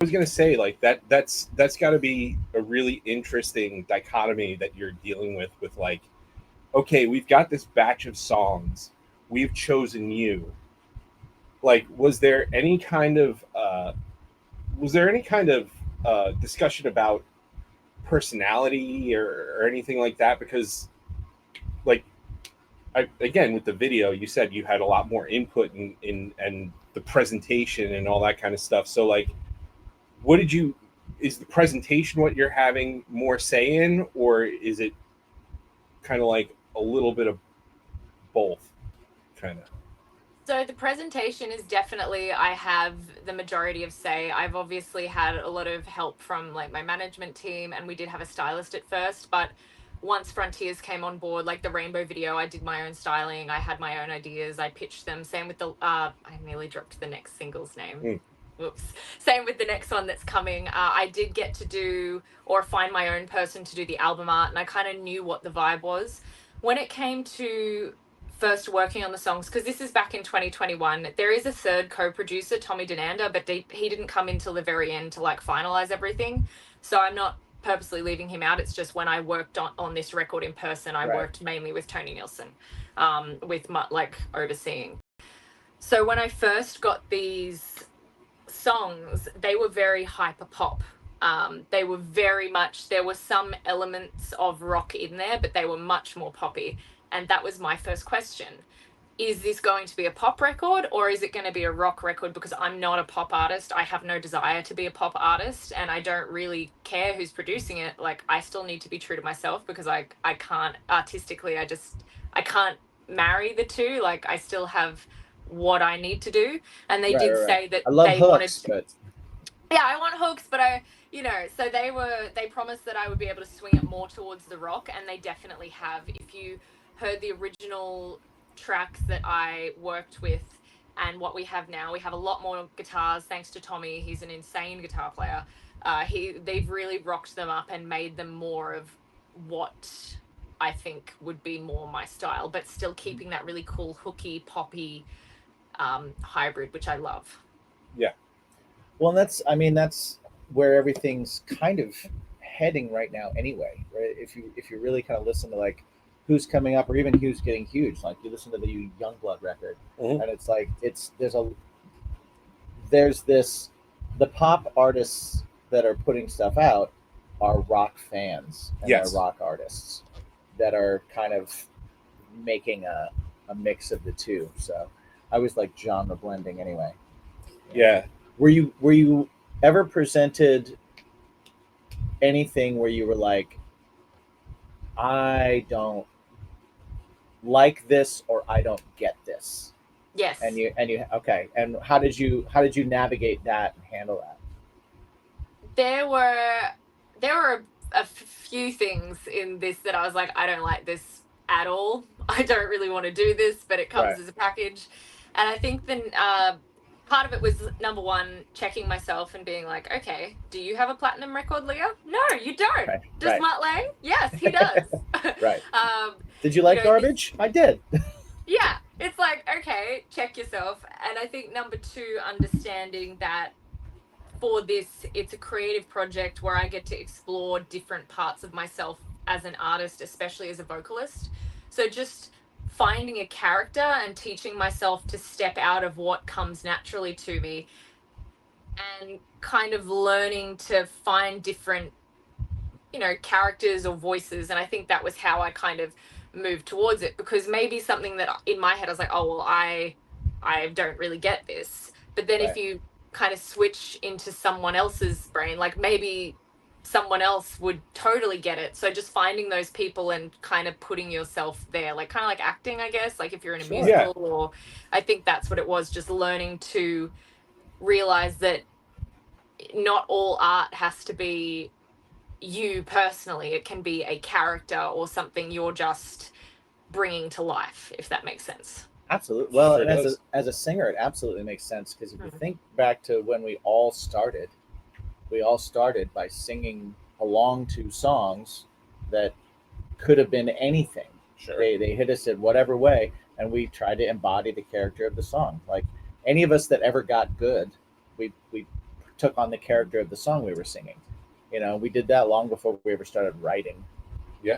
was gonna say, like, that's got to be a really interesting dichotomy that you're dealing with like, okay, we've got this batch of songs, we've chosen you. Like, was there any kind of discussion about personality or anything like that? Because, like, again, with the video, you said you had a lot more input in and the presentation and all that kind of stuff. So, like, what did you? Is the presentation what you're having more say in, or is it kind of like a little bit of both? Kind of. So the presentation is definitely, I have the majority of say. I've obviously had a lot of help from like my management team, and we did have a stylist at first, but once Frontiers came on board, like the rainbow video, I did my own styling, I had my own ideas, I pitched them. Same with the I nearly dropped the next single's name. Mm. Oops. Same with the next one that's coming. I did get to do or find my own person to do the album art, and I kind of knew what the vibe was. When it came to first working on the songs, because this is back in 2021, there is a third co-producer, Tommy Denanda, but he didn't come in till the very end to like finalize everything. So I'm not purposely leaving him out. It's just when I worked on this record in person, I worked mainly with Tony Nielsen, with like overseeing. So when I first got these songs, they were very hyper pop. They were very much, there were some elements of rock in there, but they were much more poppy. And that was my first question. Is this going to be a pop record, or is it going to be a rock record? Because I'm not a pop artist. I have no desire to be a pop artist, and I don't really care who's producing it. Like, I still need to be true to myself, because I can't artistically, I can't marry the two. Like, I still have what I need to do. And they did say that I love they hooks, wanted, yeah, I want hooks, but so they promised that I would be able to swing it more towards the rock, and they definitely have. If you heard the original tracks that I worked with and what we have now, we have a lot more guitars thanks to Tommy. He's an insane guitar player. They've really rocked them up and made them more of what I think would be more my style, but still keeping that really cool hooky poppy hybrid, which I love. Yeah. Well, that's where everything's kind of heading right now anyway, right? If you really kind of listen to like who's coming up or even who's getting huge, like you listen to the Youngblood record, Mm-hmm. and it's like there's this, the pop artists that are putting stuff out are rock fans and Yes. are rock artists that are kind of making a mix of the two. So I was like genre blending anyway. Yeah. Were you ever presented anything where you were like, I don't like this or I don't get this? Yes. And you okay. And how did you navigate that and handle that? There were a few things in this that I was like, I don't like this at all. I don't really want to do this, but it comes as a package. And I think then part of it was, number one, checking myself and being like, okay, do you have a platinum record, Leah? No, you don't. Does Mutt Lange? Yes, he does. Right. Did you like Garbage? I did. Yeah, it's like, okay, check yourself. And I think number two, understanding that for this, it's a creative project where I get to explore different parts of myself as an artist, especially as a vocalist. So just finding a character and teaching myself to step out of what comes naturally to me and kind of learning to find different, characters or voices. And I think that was how I kind of moved towards it, because maybe something that in my head I was like, oh, well, I don't really get this. But then if you kind of switch into someone else's brain, like maybe someone else would totally get it. So just finding those people and kind of putting yourself there, like kind of like acting, I guess, like if you're in a musical, or I think that's what it was, just learning to realize that not all art has to be you personally. It can be a character or something you're just bringing to life, if that makes sense. Absolutely. Well, sure, and as a singer, it absolutely makes sense, because if you think back to when we all started by singing along to songs that could have been anything. Sure. They hit us in whatever way, and we tried to embody the character of the song. Like any of us that ever got good, we took on the character of the song we were singing. You know, we did that long before we ever started writing. Yeah.